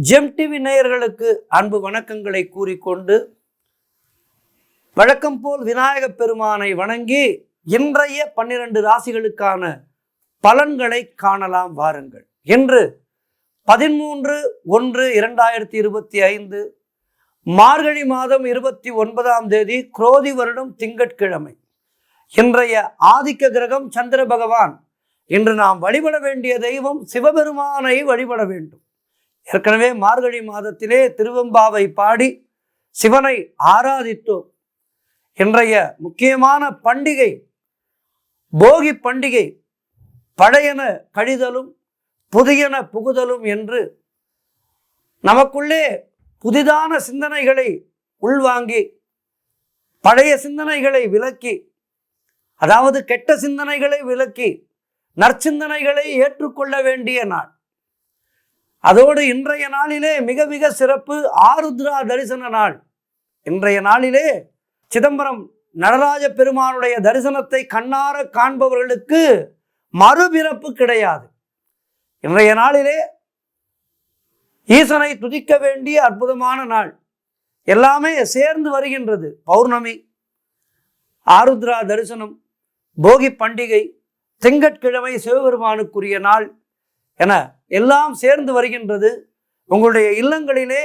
GeM TV நேயர்களுக்கு அன்பு வணக்கங்களை கூறிக்கொண்டு வழக்கம் போல் விநாயக பெருமானை வணங்கி இன்றைய 12 ராசிகளுக்கான பலன்களை காணலாம் வாருங்கள். இன்று 13/1/2025 மார்கழி மாதம் 29ஆம் தேதி குரோதி வருடம் திங்கட்கிழமை. இன்றைய ஆதிக்க கிரகம் சந்திர பகவான். இன்று நாம் வழிபட வேண்டிய தெய்வம் சிவபெருமானை வழிபட வேண்டும். ஏற்கனவே மார்கழி மாதத்திலே திருவெம்பாவை பாடி சிவனை ஆராதித்தோம். இன்றைய முக்கியமான பண்டிகை போகி பண்டிகை. பழையன கழிதலும் புதியன புகுதலும் என்று நமக்குள்ளே புதிதான சிந்தனைகளை உள்வாங்கி பழைய சிந்தனைகளை விலக்கி, அதாவது கெட்ட சிந்தனைகளை விலக்கி நற்சிந்தனைகளை ஏற்றுக்கொள்ள வேண்டிய நாள். அதோடு இன்றைய நாளிலே மிக மிக சிறப்பு ஆருத்ரா தரிசன நாள். இன்றைய நாளிலே சிதம்பரம் நடராஜ பெருமானுடைய தரிசனத்தை கண்ணார காண்பவர்களுக்கு மறுபிறப்பு கிடையாது. இன்றைய நாளிலே ஈசனை துதிக்க வேண்டிய அற்புதமான நாள். எல்லாமே சேர்ந்து வருகின்றது. பௌர்ணமி, ஆருத்ரா தரிசனம், போகி பண்டிகை, திங்கட்கிழமை சிவபெருமானுக்குரிய நாள் என எல்லாம் சேர்ந்து வருகின்றது. உங்களுடைய இல்லங்களிலே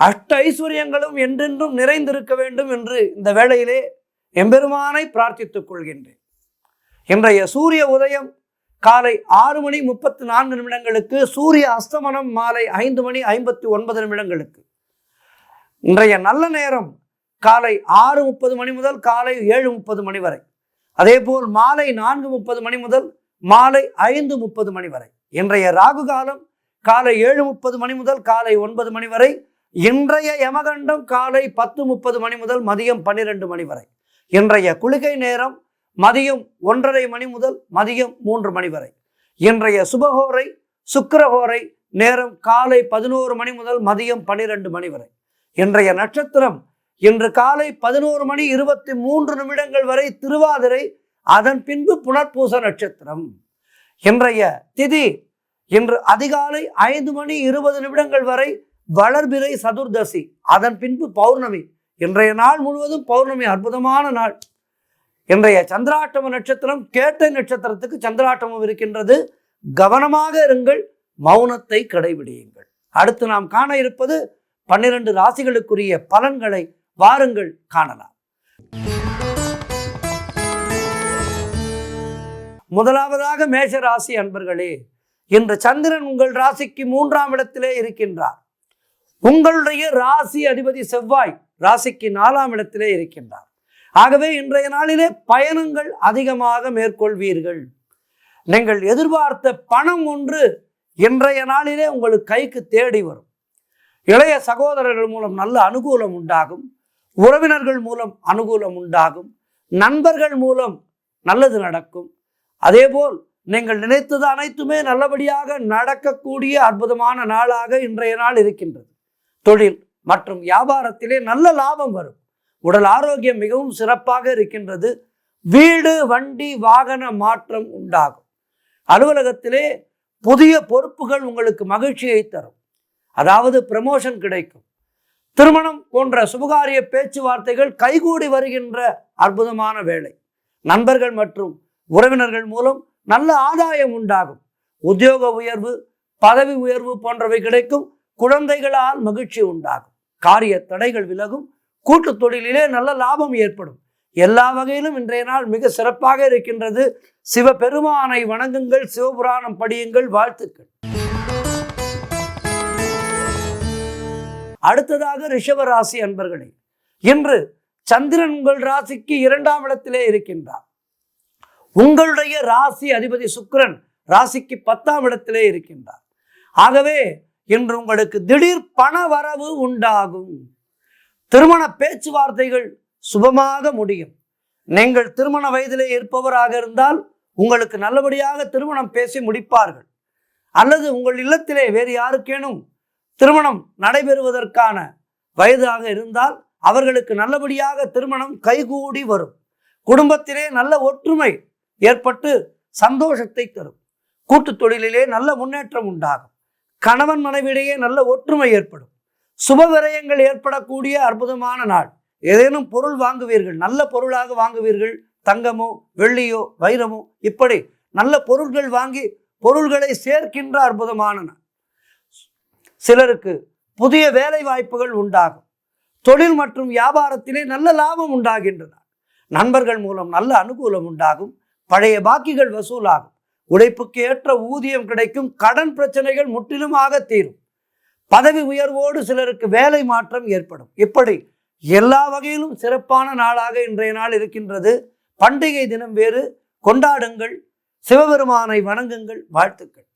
அஷ்ட ஐஸ்வர்யங்களும் என்றென்றும் நிறைந்திருக்க வேண்டும் என்று இந்த வேளையிலே எம்பெருமானை பிரார்த்தித்துக் கொள்கின்றேன். இன்றைய சூரிய உதயம் காலை 6:34 சூரிய அஸ்தமனம் மாலை 5:59 இன்றைய நல்ல நேரம் காலை 6:30 முதல் காலை 7:30 வரை. அதேபோல் மாலை 4:30 முதல் மாலை 5:30 வரை. இன்றைய ராகு காலம் காலை 7:30 முதல் காலை 9 வரை. இன்றைய யமகண்டம் காலை 10:30 முதல் மதியம் 12 வரை. இன்றைய குளிகை நேரம் மதியம் 1:30 முதல் மதியம் 3 வரை. இன்றைய சுபஹோரை சுக்கிரஹோரை நேரம் காலை 11 முதல் மதியம் 12 வரை. இன்றைய நட்சத்திரம் இன்று காலை 11:23 வரை திருவாதிரை, அதன் பின்பு புனர்பூச நட்சத்திரம். இன்றைய திதி இன்று அதிகாலை 5:20 வரை வளர்பிறை சதுர்தசி, அதன் பின்பு பௌர்ணமி. இன்றைய நாள் முழுவதும் பௌர்ணமி, அற்புதமான நாள். இன்றைய சந்திராட்டம நட்சத்திரம் கேட்டை நட்சத்திரத்துக்கு சந்திராட்டமம் இருக்கின்றது. கவனமாக இருங்கள், மௌனத்தை கடைபிடியுங்கள். அடுத்து நாம் காண இருப்பது 12 ராசிகளுக்குரிய பலன்களை வாருங்கள் காணலாம். முதலாவதாக மேஷ ராசி அன்பர்களே, இன்று சந்திரன் உங்கள் ராசிக்கு 3ஆம் இடத்திலே இருக்கின்றார். உங்களுடைய ராசி அதிபதி செவ்வாய் ராசிக்கு 4ஆம் இடத்திலே இருக்கின்றார். ஆகவே இன்றைய நாளிலே பயணங்கள் அதிகமாக மேற்கொள்வீர்கள். நீங்கள் எதிர்பார்த்த பணம் ஒன்று இன்றைய நாளிலே உங்களுக்கு கைக்கு தேடி வரும். இளைய சகோதரர்கள் மூலம் நல்ல அனுகூலம் உண்டாகும். உறவினர்கள் மூலம் அனுகூலம் உண்டாகும். நண்பர்கள் மூலம் நல்லது நடக்கும். அதேபோல் நீங்கள் நினைத்தது அனைத்துமே நல்லபடியாக நடக்கக்கூடிய அற்புதமான நாளாக இன்றைய நாள் இருக்கின்றது. தொழில் மற்றும் வியாபாரத்திலே நல்ல லாபம் வரும். உடல் ஆரோக்கியம் மிகவும் சிறப்பாக இருக்கின்றது. வீடு வண்டி வாகன மாற்றம் உண்டாகும். அலுவலகத்திலே புதிய பொறுப்புகள் உங்களுக்கு மகிழ்ச்சியை தரும். அதாவது ப்ரமோஷன் கிடைக்கும். திருமணம் போன்ற சுபகாரிய பேச்சுவார்த்தைகள் கைகூடி வருகின்ற அற்புதமான வேளை. நண்பர்கள் மற்றும் உறவினர்கள் மூலம் நல்ல ஆதாயம் உண்டாகும். உத்தியோக உயர்வு, பதவி உயர்வு போன்றவை கிடைக்கும். குழந்தைகளால் மகிழ்ச்சி உண்டாகும். காரிய தடைகள் விலகும். கூட்டு தொழிலிலே நல்ல லாபம் ஏற்படும். எல்லா வகையிலும் இன்றைய நாள் மிக சிறப்பாக இருக்கின்றது. சிவபெருமானை வணங்குங்கள், சிவபுராணம் படியுங்கள். வாழ்த்துக்கள். அடுத்ததாக ரிஷப ராசி அன்பர்களே, இன்று சந்திரன் உங்கள் ராசிக்கு 2ஆம் இடத்திலே இருக்கின்றார். உங்களுடைய ராசி அதிபதி சுக்கிரன் ராசிக்கு 10ஆம் இடத்திலே இருக்கின்றார். ஆகவே இன்று உங்களுக்கு திடீர் பண வரவு உண்டாகும். திருமண பேச்சுவார்த்தைகள் சுபமாக முடியும். நீங்கள் திருமண வயதிலே இருப்பவராக இருந்தால் உங்களுக்கு நல்லபடியாக திருமணம் பேசி முடிப்பார்கள். அல்லது உங்கள் இல்லத்திலே வேறு யாருக்கேனும் திருமணம் நடைபெறுவதற்கான வயதாக இருந்தால் அவர்களுக்கு நல்லபடியாக திருமணம் கைகூடி வரும். குடும்பத்திலே நல்ல ஒற்றுமை ஏற்பட்டு சந்தோஷத்தை தரும். கூட்டு தொழிலிலே நல்ல முன்னேற்றம் உண்டாகும். கணவன் மனைவியிடையே நல்ல ஒற்றுமை ஏற்படும். சுப விரயங்கள் ஏற்படக்கூடிய அற்புதமான நாள். ஏதேனும் பொருள் வாங்குவீர்கள், நல்ல பொருளாக வாங்குவீர்கள். தங்கமோ வெள்ளியோ வைரமோ இப்படி நல்ல பொருள்கள் வாங்கி பொருள்களை சேர்க்கின்ற அற்புதமான நாள். சிலருக்கு புதிய வேலை வாய்ப்புகள் உண்டாகும். தொழில் மற்றும் வியாபாரத்திலே நல்ல லாபம் உண்டாகின்றன. நண்பர்கள் மூலம் நல்ல அனுகூலம் உண்டாகும். பழைய பாக்கிகள் வசூலாகும். உழைப்புக்கு ஏற்ற ஊதியம் கிடைக்கும். கடன் பிரச்சனைகள் முற்றிலுமாக தீரும். பதவி உயர்வோடு சிலருக்கு வேலை மாற்றம் ஏற்படும். இப்படி எல்லா வகையிலும் சிறப்பான நாளாக இன்றைய நாள் இருக்கின்றது. பண்டிகை தினம் வேறு, கொண்டாடுங்கள், சிவபெருமானை வணங்குங்கள். வாழ்த்துக்கள்.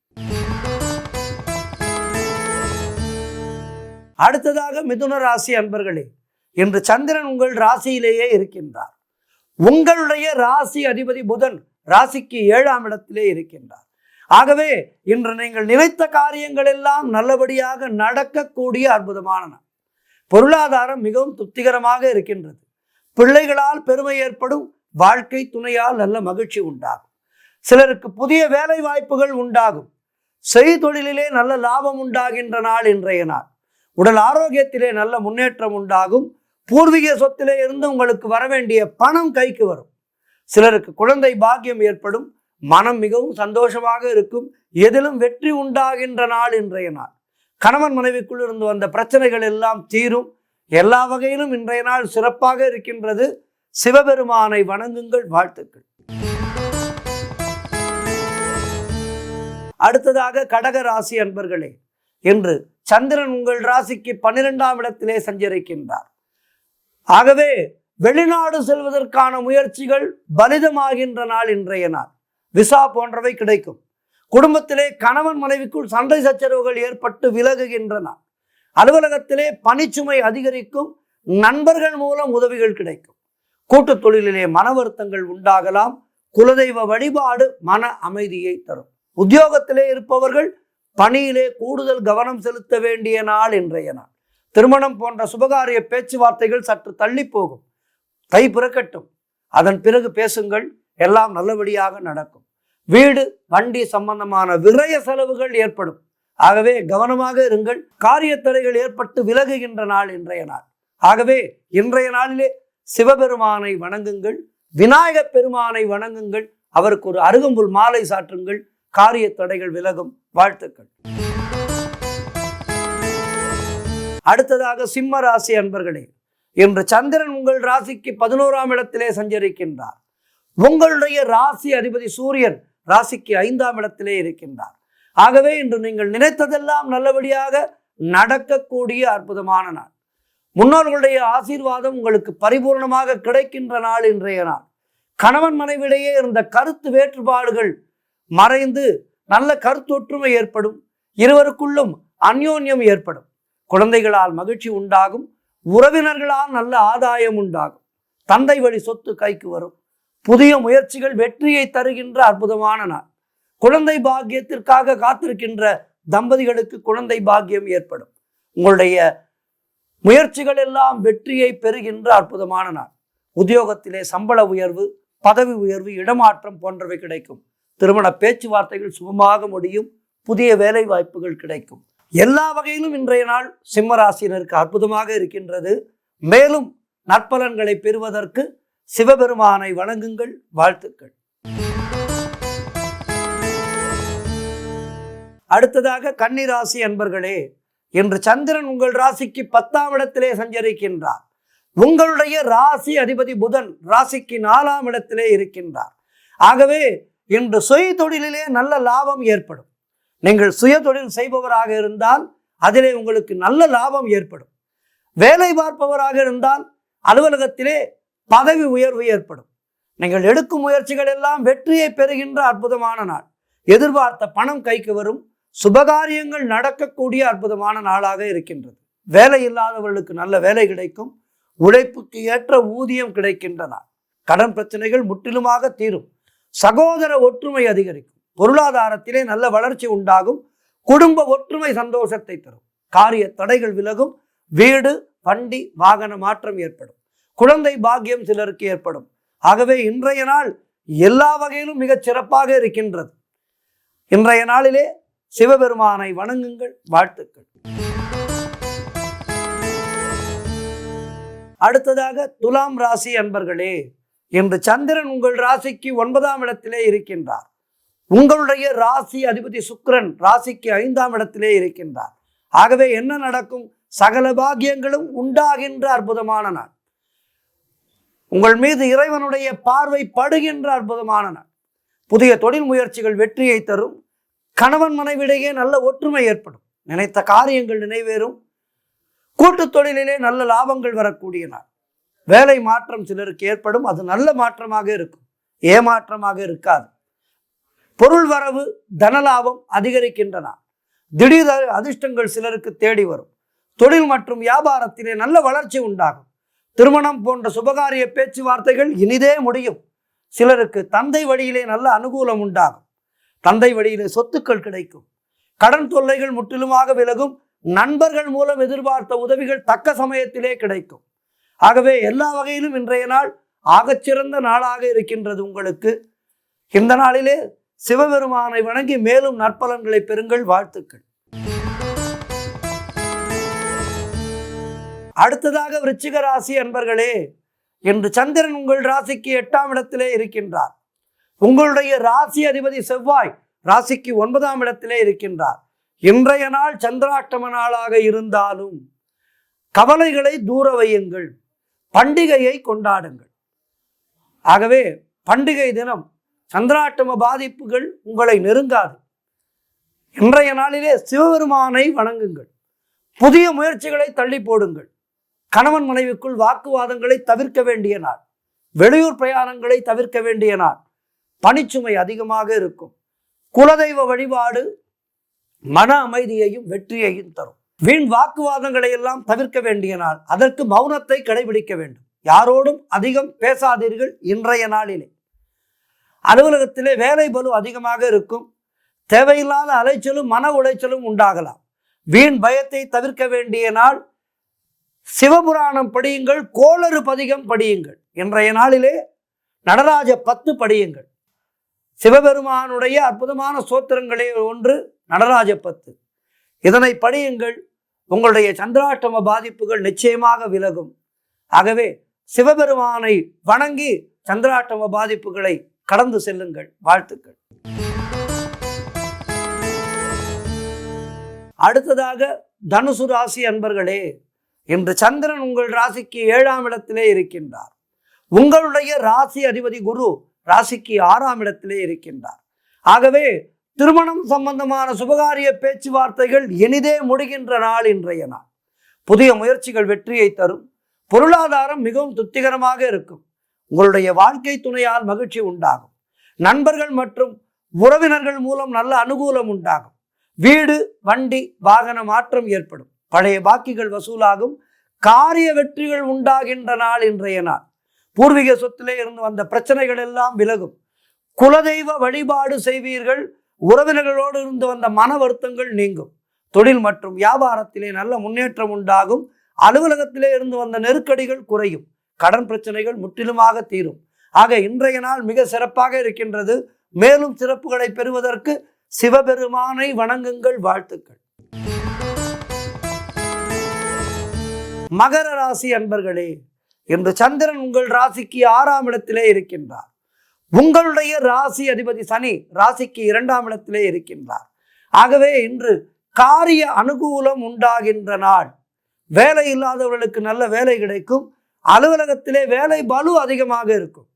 அடுத்ததாக மிதுன ராசி அன்பர்களே, இன்று சந்திரன் உங்கள் ராசியிலேயே இருக்கின்றார். உங்களுடைய ராசி அதிபதி புதன் ராசிக்கு 7ஆம் இடத்திலே இருக்கின்றார். ஆகவே இன்று நீங்கள் நினைத்த காரியங்கள் எல்லாம் நல்லபடியாக நடக்கக்கூடிய அற்புதமான நாள். பொருளாதாரம் மிகவும் திருப்திகரமாக இருக்கின்றது. பிள்ளைகளால் பெருமை ஏற்படும். வாழ்க்கை துணையால் நல்ல மகிழ்ச்சி உண்டாகும். சிலருக்கு புதிய வேலை வாய்ப்புகள் உண்டாகும். செய்தொழிலிலே நல்ல லாபம் உண்டாகின்ற நாள் இன்றைய நாள். உடல் ஆரோக்கியத்திலே நல்ல முன்னேற்றம் உண்டாகும். பூர்வீக சொத்திலே இருந்து உங்களுக்கு வரவேண்டிய பணம் கைக்கு வரும். சிலருக்கு குழந்தை பாக்கியம் ஏற்படும். மனம் மிகவும் சந்தோஷமாக இருக்கும். எதிலும் வெற்றி உண்டாகின்ற நாள் இன்றைய நாள். கணவன் மனைவிக்குள் இருந்து வந்த பிரச்சனைகள் எல்லாம் தீரும். எல்லா வகையிலும் இன்றைய நாள் சிறப்பாக இருக்கின்றது. சிவபெருமானை வணங்குங்கள். வாழ்த்துக்கள். அடுத்ததாக கடக ராசி அன்பர்களே, இன்று சந்திரன் உங்கள் ராசிக்கு 12ஆம் இடத்திலே சஞ்சரிக்கின்றார். ஆகவே வெளிநாடு செல்வதற்கான முயற்சிகள் பலிதமாகின்ற நாள் இன்றைய நாள். விசா போன்றவை கிடைக்கும். குடும்பத்திலே கணவன் மனைவிக்குள் சண்டை சச்சரவுகள் ஏற்பட்டு விலகுகின்ற நாள். அலுவலகத்திலே பணிச்சுமை அதிகரிக்கும். நண்பர்கள் மூலம் உதவிகள் கிடைக்கும். கூட்டு தொழிலிலே மன வருத்தங்கள் உண்டாகலாம். குலதெய்வ வழிபாடு மன அமைதியை தரும். உத்தியோகத்திலே இருப்பவர்கள் பணியிலே கூடுதல் கவனம் செலுத்த வேண்டிய நாள் இன்றைய நாள். திருமணம் போன்ற சுபகாரிய பேச்சுவார்த்தைகள் சற்று தள்ளி போகும். தை பிறக்கட்டும், அதன் பிறகு பேசுங்கள். எல்லாம் நல்லபடியாக நடக்கும். வீடு வண்டி சம்பந்தமான விரய செலவுகள் ஏற்படும். ஆகவே கவனமாக இருங்கள். காரிய தடைகள் ஏற்பட்டு விலகுகின்ற நாள் இன்றைய நாள். ஆகவே இன்றைய நாளிலே சிவபெருமானை வணங்குங்கள். விநாயகப் பெருமானை வணங்குங்கள். அவருக்கு ஒரு அருகம்புல் மாலை சாற்றுங்கள். காரிய தடைகள் விலகும். வாழ்த்துக்கள். அடுத்ததாக சிம்ம ராசி அன்பர்களே, இன்று சந்திரன் உங்கள் ராசிக்கு 11ஆம் இடத்திலே சஞ்சரிக்கின்றார். உங்களுடைய ராசி அதிபதி சூரியன் ராசிக்கு 5ஆம் இடத்திலே இருக்கின்றார். ஆகவே இன்று நீங்கள் நினைத்ததெல்லாம் நல்லபடியாக நடக்கக்கூடிய அற்புதமான நாள். முன்னோர்களுடைய ஆசீர்வாதம் உங்களுக்கு பரிபூர்ணமாக கிடைக்கின்ற நாள் இன்றைய நாள். கணவன் மனைவிடையே இருந்த கருத்து வேறுபாடுகள் மறைந்து நல்ல கருத்தொற்றுமை ஏற்படும். இருவருக்குள்ளும் அந்யோன்யம் ஏற்படும். குழந்தைகளால் மகிழ்ச்சி உண்டாகும். உறவினர்களால் நல்ல ஆதாயம் உண்டாகும். தந்தை வழி சொத்து கைக்கு வரும். புதிய முயற்சிகள் வெற்றியை தருகின்ற அற்புதமான நாள். குழந்தை பாக்கியத்திற்காக காத்திருக்கின்ற தம்பதிகளுக்கு குழந்தை பாக்கியம் ஏற்படும். உங்களுடைய முயற்சிகள் எல்லாம் வெற்றியை பெறுகின்ற அற்புதமான நாள். உத்தியோகத்திலே சம்பள உயர்வு, பதவி உயர்வு, இடமாற்றம் போன்றவை கிடைக்கும். திருமண பேச்சுவார்த்தைகள் சுபமாக முடியும். புதிய வேலை வாய்ப்புகள் கிடைக்கும். எல்லா வகையிலும் இன்றைய நாள் சிம்மராசினருக்கு அற்புதமாக இருக்கின்றது. மேலும் நற்பலன்களை பெறுவதற்கு சிவபெருமானை வணங்குங்கள். வாழ்த்துக்கள். அடுத்ததாக கன்னி ராசி அன்பர்களே, இன்று சந்திரன் உங்கள் ராசிக்கு 10ஆம் இடத்திலே சஞ்சரிக்கின்றார். உங்களுடைய ராசி அதிபதி புதன் ராசிக்கு 4ஆம் இடத்திலே இருக்கின்றார். ஆகவே இன்று சுய தொழிலிலே நல்ல லாபம் ஏற்படும். நீங்கள் சுய தொழில் செய்பவராக இருந்தால் அதிலே உங்களுக்கு நல்ல லாபம் ஏற்படும். வேலை பார்ப்பவராக இருந்தால் அலுவலகத்திலே பதவி உயர்வு ஏற்படும். நீங்கள் எடுக்கும் முயற்சிகள் எல்லாம் வெற்றியை பெறுகின்ற அற்புதமான நாள். எதிர்பார்த்த பணம் கைக்கு வரும். சுபகாரியங்கள் நடக்கக்கூடிய அற்புதமான நாளாக இருக்கின்றது. வேலை இல்லாதவர்களுக்கு நல்ல வேலை கிடைக்கும். உழைப்புக்கு ஏற்ற ஊதியம் கிடைக்கின்ற நாள். கடன் பிரச்சனைகள் முற்றிலுமாக தீரும். சகோதர ஒற்றுமை அதிகரிக்கும். பொருளாதாரத்திலே நல்ல வளர்ச்சி உண்டாகும். குடும்ப ஒற்றுமை சந்தோஷத்தை தரும். காரிய தடைகள் விலகும். வீடு வண்டி வாகன மாற்றம் ஏற்படும். குழந்தை பாக்கியம் சிலருக்கு ஏற்படும். ஆகவே இன்றைய நாள் எல்லா வகையிலும் மிகச் சிறப்பாக இருக்கின்றது. இன்றைய நாளிலே சிவபெருமானை வணங்குங்கள். வாழ்த்துக்கள். அடுத்ததாக துலாம் ராசி அன்பர்களே, இன்று சந்திரன் உங்கள் ராசிக்கு 9ஆம் இடத்திலே இருக்கின்றார். உங்களுடைய ராசி அதிபதி சுக்கிரன் ராசிக்கு 5ஆம் இடத்திலே இருக்கின்றார். ஆகவே என்ன நடக்கும்? சகல பாக்கியங்களும் உண்டாகின்ற அற்புதமான நாள். உங்கள் மீது இறைவனுடைய பார்வை படுகின்ற அற்புதமான நாள். புதிய தொழில் முயற்சிகள் வெற்றியை தரும். கணவன் மனைவிடையே நல்ல ஒற்றுமை ஏற்படும். நினைத்த காரியங்கள் நிறைவேறும். கூட்டு தொழிலிலே நல்ல லாபங்கள் வரக்கூடிய நாள். வேலை மாற்றம் சிலருக்கு ஏற்படும். அது நல்ல மாற்றமாக இருக்கும், ஏமாற்றமாக இருக்காது. பொருள் வரவு தனலாபம் அதிகரிக்கின்ற நாள். திடீர் அதிர்ஷ்டங்கள் சிலருக்கு தேடி வரும். தொழில் மற்றும் வியாபாரத்திலே நல்ல வளர்ச்சி உண்டாகும். திருமணம் போன்ற சுபகாரிய பேச்சுவார்த்தைகள் இனிதே முடியும். சிலருக்கு தந்தை வழியிலே நல்ல அனுகூலம் உண்டாகும். தந்தை வழியிலே சொத்துக்கள் கிடைக்கும். கடன் தொல்லைகள் முற்றிலுமாக விலகும். நண்பர்கள் மூலம் எதிர்பார்த்த உதவிகள் தக்க சமயத்திலே கிடைக்கும். ஆகவே எல்லா வகையிலும் இன்றைய நாள் ஆகச்சிறந்த நாளாக இருக்கின்றது உங்களுக்கு. இந்த நாளிலே சிவபெருமானை வணங்கி மேலும் நற்பலன்களை பெறுங்கள். வாழ்த்துக்கள். அடுத்ததாக விருச்சிக ராசி அன்பர்களே, இன்று சந்திரன் உங்கள் ராசிக்கு 8ஆம் இடத்திலே இருக்கின்றார். உங்களுடைய ராசி அதிபதி செவ்வாய் ராசிக்கு 9ஆம் இடத்திலே இருக்கின்றார். இன்றைய நாள் சந்திராஷ்டம நாளாக இருந்தாலும் கவலைகளை தூர வையுங்கள். பண்டிகையை கொண்டாடுங்கள். ஆகவே பண்டிகை தினம் சந்திராஷ்டம பாதிப்புகள் உங்களை நெருங்காது. இன்றைய நாளிலே சிவபெருமானை வணங்குங்கள். புதிய முயற்சிகளை தள்ளி போடுங்கள். கணவன் மனைவிக்குள் வாக்குவாதங்களை தவிர்க்க வேண்டிய நாள். வெளியூர் பிரயாணங்களை தவிர்க்க வேண்டிய நாள். பணிச்சுமை அதிகமாக இருக்கும். குலதெய்வ வழிபாடு மன அமைதியையும் வெற்றியையும் தரும். வீண் வாக்குவாதங்களை எல்லாம் தவிர்க்க வேண்டிய நாள். அதற்கு மௌனத்தை கடைபிடிக்க வேண்டும். யாரோடும் அதிகம் பேசாதீர்கள். இன்றைய நாளிலே அலுவலகத்திலே வேலை பளு அதிகமாக இருக்கும். தேவையில்லாத அலைச்சலும் மன உளைச்சலும் உண்டாகலாம். வீண் பயத்தை தவிர்க்க வேண்டிய நாள். சிவபுராணம் படியுங்கள். கோளறு பதிகம் படியுங்கள். இன்றைய நாளிலே நடராஜ 10 படியுங்கள். சிவபெருமானுடைய அற்புதமான சோத்திரங்களே ஒன்று நடராஜ 10. இதனை படியுங்கள். உங்களுடைய சந்திராஷ்டம பாதிப்புகள் நிச்சயமாக விலகும். ஆகவே சிவபெருமானை வணங்கி சந்திராஷ்டம பாதிப்புகளை கடந்து செல்லுங்கள். வாழ்த்துக்கள். அடுத்ததாக தனுசு ராசி அன்பர்களே, இன்று சந்திரன் உங்கள் ராசிக்கு 7ஆம் இடத்திலே இருக்கின்றார். உங்களுடைய ராசி அதிபதி குரு ராசிக்கு 6ஆம் இடத்திலே இருக்கின்றார். ஆகவே திருமணம் சம்பந்தமான சுபகாரிய பேச்சுவார்த்தைகள் இனிதே முடிகின்ற நாள் இன்றைய நாள். புதிய முயற்சிகள் வெற்றியை தரும். பொருளாதாரம் மிகவும் திருப்திகரமாக இருக்கும். உங்களுடைய வாழ்க்கை துணையால் மகிழ்ச்சி உண்டாகும். நண்பர்கள் மற்றும் உறவினர்கள் மூலம் நல்ல அனுகூலம் உண்டாகும். வீடு வண்டி வாகன மாற்றம் ஏற்படும். பழைய பாக்கிகள் வசூலாகும். காரிய வெற்றிகள் உண்டாகின்ற நாள் இன்றைய நாள். பூர்வீக சொத்திலே இருந்து வந்த பிரச்சனைகள் எல்லாம் விலகும். குலதெய்வ வழிபாடு செய்வீர்கள். உறவினர்களோடு இருந்து வந்த மன வருத்தங்கள் நீங்கும். தொழில் மற்றும் வியாபாரத்திலே நல்ல முன்னேற்றம் உண்டாகும். அலுவலகத்திலே இருந்து வந்த நெருக்கடிகள் குறையும். கடன் பிரச்சனைகள் முற்றிலுமாக தீரும். ஆக இன்றைய நாள் மிக சிறப்பாக இருக்கின்றது. மேலும் சிறப்புகளை பெறுவதற்கு சிவபெருமானை வணங்குங்கள். வாழ்த்துக்கள். மகர ராசி அன்பர்களே, இன்று சந்திரன் உங்கள் ராசிக்கு 6ஆம் இடத்திலே இருக்கின்றார். உங்களுடைய ராசி அதிபதி சனி ராசிக்கு 2ஆம் இடத்திலே இருக்கின்றார். ஆகவே இன்று காரிய அனுகூலம் உண்டாகின்ற நாள். வேலை இல்லாதவர்களுக்கு நல்ல வேலை கிடைக்கும். அலுவலகத்திலே வேலை பளு அதிகமாக இருக்கும்.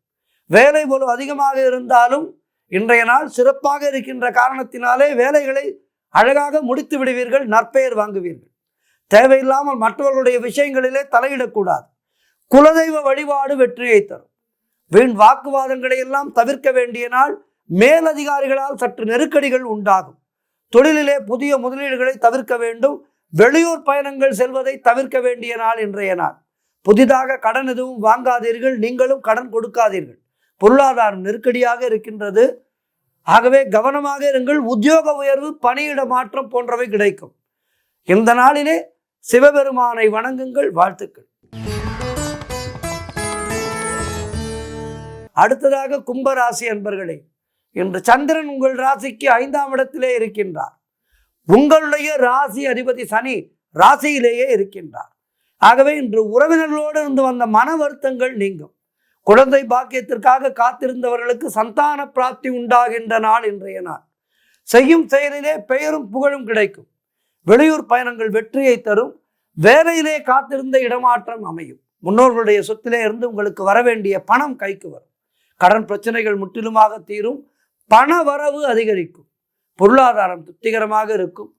வேலை பளு அதிகமாக இருந்தாலும் இன்றைய நாள் சிறப்பாக இருக்கின்ற காரணத்தினாலே வேலைகளை அழகாக முடித்து விடுவீர்கள். நற்பெயர் வாங்குவீர்கள். தேவையில்லாமல் மற்றவர்களுடைய விஷயங்களிலே தலையிடக்கூடாது. குலதெய்வ வழிபாடு வெற்றியை தரும். வீண் வாக்குவாதங்களை எல்லாம் தவிர்க்க வேண்டிய நாள். மேலதிகாரிகளால் சற்று நெருக்கடிகள் உண்டாகும். தொழிலிலே புதிய முதலீடுகளை தவிர்க்க வேண்டும். வெளியூர் பயணங்கள் செல்வதை தவிர்க்க வேண்டிய நாள் இன்றைய நாள். புதிதாக கடன் எதுவும் வாங்காதீர்கள். நீங்களும் கடன் கொடுக்காதீர்கள். பொருளாதாரம் நெருக்கடியாக இருக்கின்றது. ஆகவே கவனமாக இருங்கள். உத்தியோக உயர்வு, பணியிட மாற்றம் போன்றவை கிடைக்கும். இந்த நாளிலே சிவபெருமானை வணங்குங்கள். வாழ்த்துக்கள். அடுத்ததாக கும்பராசி அன்பர்களே, இன்று சந்திரன் உங்கள் ராசிக்கு 5ஆம் இடத்திலே இருக்கின்றார். உங்களுடைய ராசி அதிபதி சனி ராசியிலேயே இருக்கின்றார். ஆகவே இன்று உறவினர்களோடு இருந்து வந்த மன வருத்தங்கள் நீங்கும். குழந்தை பாக்கியத்திற்காக காத்திருந்தவர்களுக்கு சந்தான பிராப்தி உண்டாகின்ற நாள் இன்றைய நாள். செய்யும் செயலிலே பெயரும் புகழும் கிடைக்கும். வெளியூர் பயணங்கள் வெற்றியை தரும். வேலையிலே காத்திருந்த இடமாற்றம் அமையும். முன்னோர்களுடைய சொத்திலே இருந்து உங்களுக்கு வரவேண்டிய பணம் கைக்கு வரும். கடன் பிரச்சனைகள் முற்றிலுமாக தீரும். பண வரவு அதிகரிக்கும். பொருளாதாரம் திருப்திகரமாக இருக்கும்.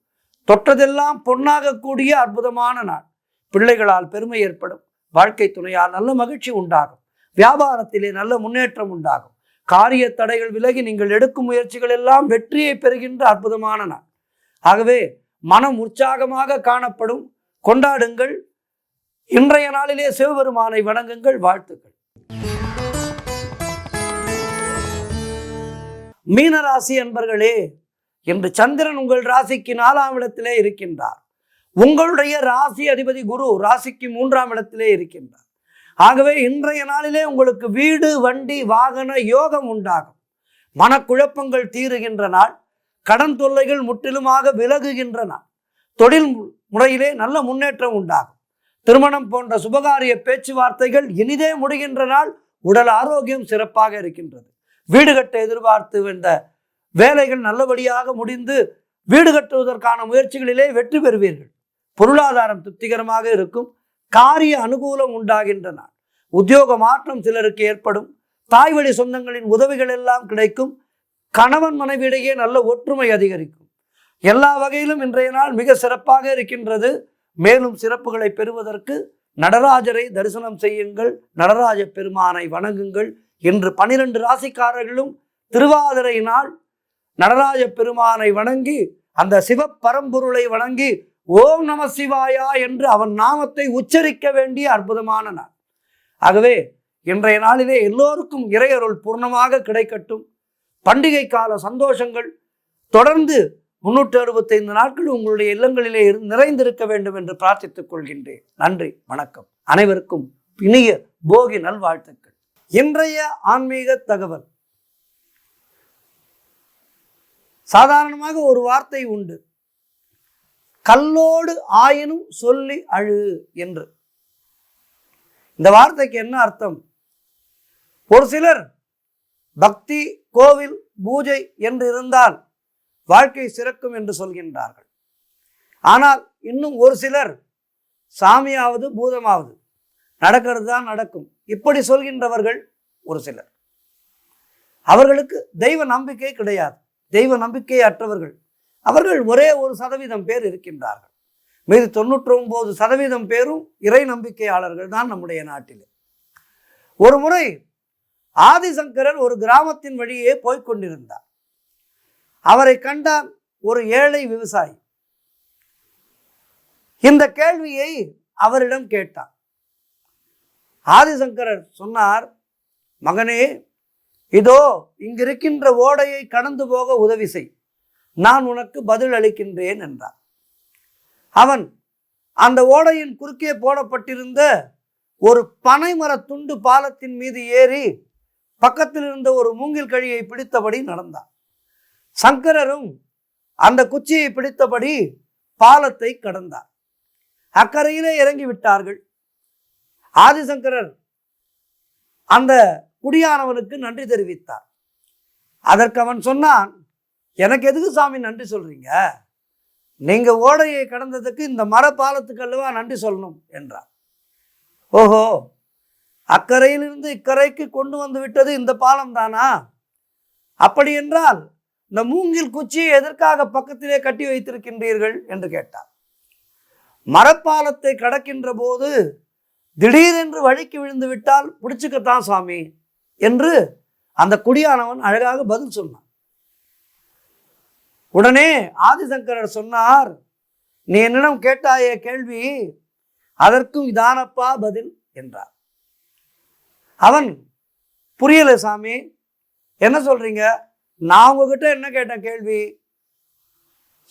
தொட்டதெல்லாம் பொன்னாக கூடிய அற்புதமான நாள். பிள்ளைகளால் பெருமை ஏற்படும். வாழ்க்கை துணையால் நல்ல மகிழ்ச்சி உண்டாகும். வியாபாரத்திலே நல்ல முன்னேற்றம் உண்டாகும். காரிய தடைகள் விலகி நீங்கள் எடுக்கும் முயற்சிகள் எல்லாம் வெற்றியை பெறுகின்ற அற்புதமான நாள். ஆகவே மனம் உற்சாகமாக காணப்படும். கொண்டாடுங்கள். இன்றைய நாளிலே சிவபெருமானை வணங்குங்கள். வாழ்த்துக்கள். மீனராசி அன்பர்களே, இன்று சந்திரன் உங்கள் ராசிக்கு 4ஆம் இடத்திலே இருக்கின்றார். உங்களுடைய ராசி அதிபதி குரு ராசிக்கு 3ஆம் இடத்திலே இருக்கின்றார். ஆகவே இன்றைய நாளிலே உங்களுக்கு வீடு, வண்டி, வாகன யோகம் உண்டாகும். மனக்குழப்பங்கள் தீருகின்ற நாள். கடன் தொல்லைகள் முற்றிலுமாக விலகுகின்ற நாள். தொழில் முறையிலே நல்ல முன்னேற்றம் உண்டாகும். திருமணம் போன்ற சுபகாரிய பேச்சுவார்த்தைகள் இனிதே முடிகின்ற நாள். உடல் ஆரோக்கியம் சிறப்பாக இருக்கின்றது. வீடு கட்ட எதிர்பார்த்து வந்த வேலைகள் நல்லபடியாக முடிந்து வீடு கட்டுவதற்கான முயற்சிகளிலே வெற்றி பெறுவீர்கள். பொருளாதாரம் திருப்திகரமாக இருக்கும். காரிய அனுகூலம் உண்டாகின்ற நாள். உத்தியோக மாற்றம் சிலருக்கு ஏற்படும். தாய்வழி சொந்தங்களின் உதவிகள் எல்லாம் கிடைக்கும். கணவன் மனைவியிடையே நல்ல ஒற்றுமை அதிகரிக்கும். எல்லா வகையிலும் இன்றைய நாள் மிக சிறப்பாக இருக்கின்றது. மேலும் சிறப்புகளை பெறுவதற்கு நடராஜரை தரிசனம் செய்யுங்கள். நடராஜ பெருமானை வணங்குங்கள். இன்று 12 ராசிக்காரர்களும் திருவாதிரை நாள் நடராஜ பெருமானை வணங்கி அந்த சிவப்பரம்பொருளை வணங்கி ஓம் நம சிவாயா என்று அவன் நாமத்தை உச்சரிக்க வேண்டிய அற்புதமான நாள். ஆகவே இன்றைய நாளிலே எல்லோருக்கும் இறையருள் பூர்ணமாக கிடைக்கட்டும். பண்டிகை கால சந்தோஷங்கள் தொடர்ந்து 365 நாட்கள் உங்களுடைய இல்லங்களிலே நிறைந்திருக்க வேண்டும் என்று பிரார்த்தித்துக் கொள்கின்றேன். நன்றி, வணக்கம். அனைவருக்கும் இனிய போகி நல்வாழ்த்துக்கள். இன்றைய ஆன்மீக தகவல். சாதாரணமாக ஒரு வார்த்தை உண்டு, கல்லோடு ஆயினும் சொல்லி அழு என்று. இந்த வார்த்தைக்கு என்ன அர்த்தம்? ஒரு சிலர் பக்தி, கோவில், பூஜை என்று இருந்தால் வாழ்க்கை சிறக்கும் என்று சொல்கின்றார்கள். ஆனால் இன்னும் ஒரு சிலர் சாமியாவது பூதமாவது நடக்கிறது தான் நடக்கும் இப்படி சொல்கின்றவர்கள் ஒரு சிலர். அவர்களுக்கு தெய்வ நம்பிக்கை கிடையாது. தெய்வ நம்பிக்கை அற்றவர்கள் அவர்கள் ஒரே 1% பேர் இருக்கின்றார்கள். மீது 99% பேரும் இறை நம்பிக்கையாளர்கள் தான் நம்முடைய நாட்டிலே. ஒரு முறை ஆதிசங்கரர் ஒரு கிராமத்தின் வழியே போய்கொண்டிருந்தார். அவரை கண்டார் ஒரு ஏழை விவசாயி. இந்த கேள்வியை அவரிடம் கேட்டார். ஆதிசங்கரர் சொன்னார், மகனே, இதோ இங்கிருக்கின்ற ஓடையை கடந்து போக உதவி செய், நான் உனக்கு பதில் அளிக்கின்றேன் என்றார். அவன் அந்த ஓடையின் குறுக்கே போடப்பட்டிருந்த ஒரு பனைமர துண்டு பாலத்தின் மீது ஏறி பக்கத்தில் இருந்த ஒரு மூங்கில் கழியை பிடித்தபடி நடந்தார். சங்கரரும் அந்த குச்சியை பிடித்தபடி பாலத்தை கடந்தார். அக்கறையிலே இறங்கி விட்டார்கள். ஆதிசங்கரர் அந்த குடியானவனுக்கு நன்றி தெரிவித்தார். அதற்கு அவன் சொன்னான், எனக்கு எதுக்கு சாமி நன்றி சொல்றீங்க? நீங்க ஓடையை கடந்ததுக்கு இந்த மர பாலத்துக்கு அல்லவா நன்றி சொல்லணும் என்றார். ஓஹோ, அக்கறையிலிருந்து இக்கரைக்கு கொண்டு வந்து விட்டது இந்த பாலம் தானா? அப்படி என்றால் இந்த மூங்கில் குச்சியை எதற்காக பக்கத்திலே கட்டி வைத்திருக்கின்றீர்கள் என்று கேட்டார். மரப்பாலத்தை கடக்கின்ற போது திடீரென்று வழிக்கு விழுந்து விட்டால் பிடிச்சுக்கத்தான் சாமி என்று அந்த குடியானவன் அழகாக பதில் சொன்னான். உடனே ஆதிசங்கரர் சொன்னார், நீ என்னிடம் கேட்டாயே கேள்வி, அதற்கும் இதானப்பா பதில் என்றார். அவன், புரியல சாமி, என்ன சொல்றீங்க? நான் உங்ககிட்ட என்ன கேட்டேன் கேள்வி?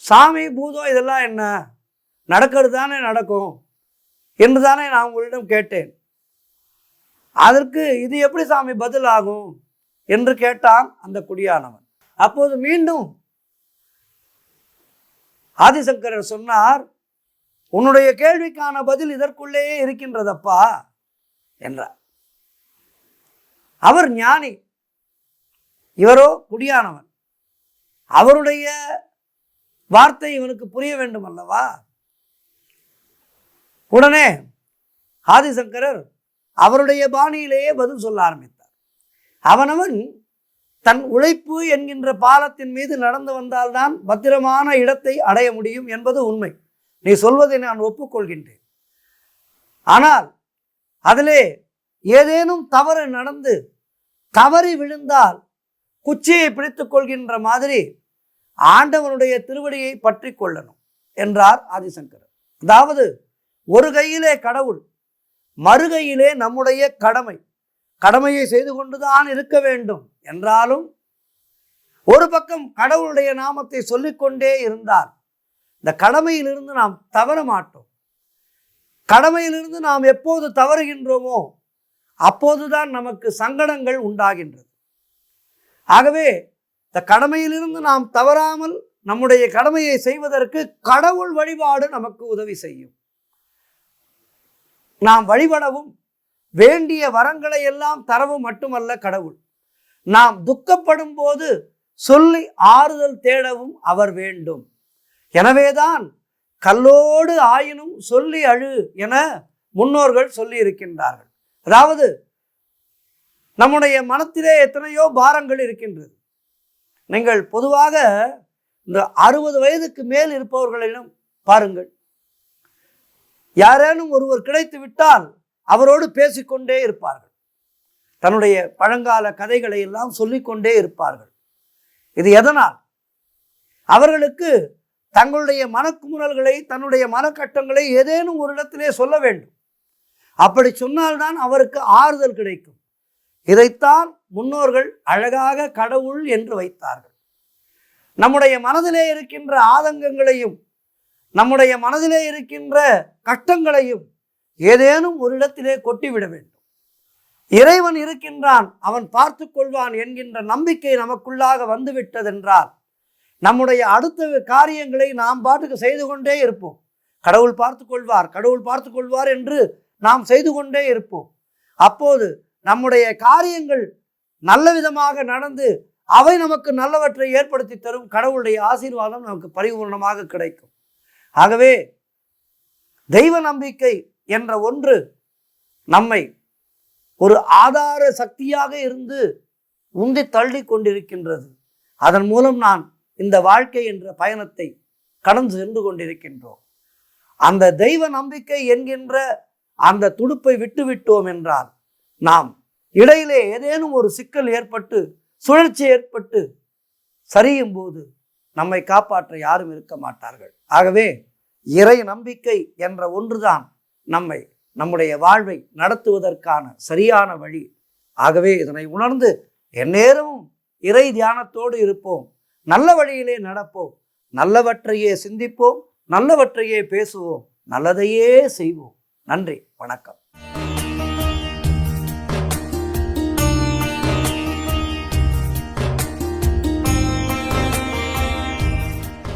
சாமி பூதம் இதெல்லாம் என்ன, நடக்கிறது தானே நடக்கும் என்று தானே நான் உங்களிடம் கேட்டேன். அதற்கு இது எப்படி சாமி பதில் ஆகும் என்று கேட்டான் அந்த குடியானவன். அப்போது மீண்டும் ஆதிசங்கரர் சொன்னார், உன்னுடைய கேள்விக்கான பதில் இதற்குள்ளேயே இருக்கின்றதப்பா என்றார். அவர் ஞானி, இவரோ குடியானவன். அவருடைய வார்த்தை இவனுக்கு புரிய வேண்டும் அல்லவா? உடனே ஆதிசங்கரர் அவருடைய பாணியிலேயே பதில் சொல்ல ஆரம்பித்தார். அவனவன் தன் உழைப்பு என்கின்ற பாலத்தின் மீது நடந்து வந்தால்தான் பத்திரமான இடத்தை அடைய முடியும் என்பது உண்மை. நீ சொல்வதை நான் ஒப்புக்கொள்கின்றேன். ஆனால் அதிலே ஏதேனும் தவறு நடந்து தவறி விழுந்தால் குச்சியை பிடித்துக் கொள்கின்ற மாதிரி ஆண்டவனுடைய திருவடியை பற்றி கொள்ளணும் என்றார் ஆதிசங்கரர். அதாவது ஒரு கையிலே கடவுள், மறுகையிலே நம்முடைய கடமை. கடமையை செய்து கொண்டுதான் இருக்க வேண்டும் என்றாலும் ஒரு பக்கம் கடவுளுடைய நாமத்தை சொல்லிக்கொண்டே இருந்தால் இந்த கடமையிலிருந்து நாம் தவற மாட்டோம். கடமையிலிருந்து நாம் எப்போது தவறுகின்றோமோ அப்போதுதான் நமக்கு சங்கடங்கள் உண்டாகின்றது. ஆகவே இந்த கடமையிலிருந்து நாம் தவறாமல் நம்முடைய கடமையை செய்வதற்கு கடவுள் வழிபாடு நமக்கு உதவி செய்யும். நாம் வழிபடவும் வேண்டிய வரங்களை எல்லாம் தரவும் மட்டுமல்ல கடவுள், நாம் துக்கப்படும் போது சொல்லி ஆறுதல் தேடவும் அவர் வேண்டும். எனவேதான் கல்லோடு ஆயினும் சொல்லி அழு என முன்னோர்கள் சொல்லி இருக்கின்றார்கள். அதாவது நம்முடைய மனத்திலே எத்தனையோ பாரங்கள் இருக்கின்றது. நீங்கள் பொதுவாக இந்த 60 வயதுக்கு மேல் இருப்பவர்களிடம் பாருங்கள், யாரேனும் ஒருவர் கிடைத்து விட்டால் அவரோடு பேசிக்கொண்டே இருப்பார்கள். தன்னுடைய பழங்கால கதைகளை எல்லாம் சொல்லிக்கொண்டே இருப்பார்கள். இது எதனால்? அவர்களுக்கு தங்களுடைய மனக்குமுறல்களை, தன்னுடைய மனக்கட்டங்களை ஏதேனும் ஒரு இடத்திலே சொல்ல வேண்டும். அப்படி சொன்னால்தான் அவருக்கு ஆறுதல் கிடைக்கும். இதைத்தான் முன்னோர்கள் அழகாக கடவுள் என்று வைத்தார்கள். நம்முடைய மனதிலே இருக்கின்ற ஆதங்கங்களையும் நம்முடைய மனதிலே இருக்கின்ற கஷ்டங்களையும் ஏதேனும் ஒரு இடத்திலே கொட்டிவிட வேண்டும். இறைவன் இருக்கின்றான், அவன் பார்த்து கொள்வான் என்கின்ற நம்பிக்கை நமக்குள்ளாக வந்துவிட்டதென்றால் நம்முடைய அடுத்த காரியங்களை நாம் பாட்டுக்கு செய்து கொண்டே இருப்போம். கடவுள் பார்த்து கொள்வார், கடவுள் பார்த்து கொள்வார் என்று நாம் செய்து கொண்டே இருப்போம். அப்போது நம்முடைய காரியங்கள் நல்ல விதமாக நடந்து அவை நமக்கு நல்லவற்றை ஏற்படுத்தி தரும். கடவுளுடைய ஆசீர்வாதம் நமக்கு பரிபூர்ணமாக கிடைக்கும். ஆகவே தெய்வ நம்பிக்கை என்ற ஒன்று நம்மை ஒரு ஆதார சக்தியாக இருந்து உந்தி தள்ளி கொண்டிருக்கின்றது. அதன் மூலம் நான் இந்த வாழ்க்கை என்ற பயணத்தை கடந்து சென்று கொண்டிருக்கின்றோம். அந்த தெய்வ நம்பிக்கை என்கின்ற அந்த துடுப்பை விட்டுவிட்டோம் என்றால் நாம் இடையிலே ஏதேனும் ஒரு சிக்கல் ஏற்பட்டு சுழற்சி ஏற்பட்டு சரியும் போது நம்மை காப்பாற்ற யாரும் இருக்க மாட்டார்கள். ஆகவே இறை நம்பிக்கை என்ற ஒன்றுதான் நம்முடைய வாழ்வை நடத்துவதற்கான சரியான வழி. ஆகவே இதனை உணர்ந்து எந்நேரமும் இறை தியானத்தோடு இருப்போம், நல்ல வழியிலே நடப்போம், நல்லவற்றையே சிந்திப்போம், நல்லவற்றையே பேசுவோம், நல்லதையே செய்வோம். நன்றி, வணக்கம்.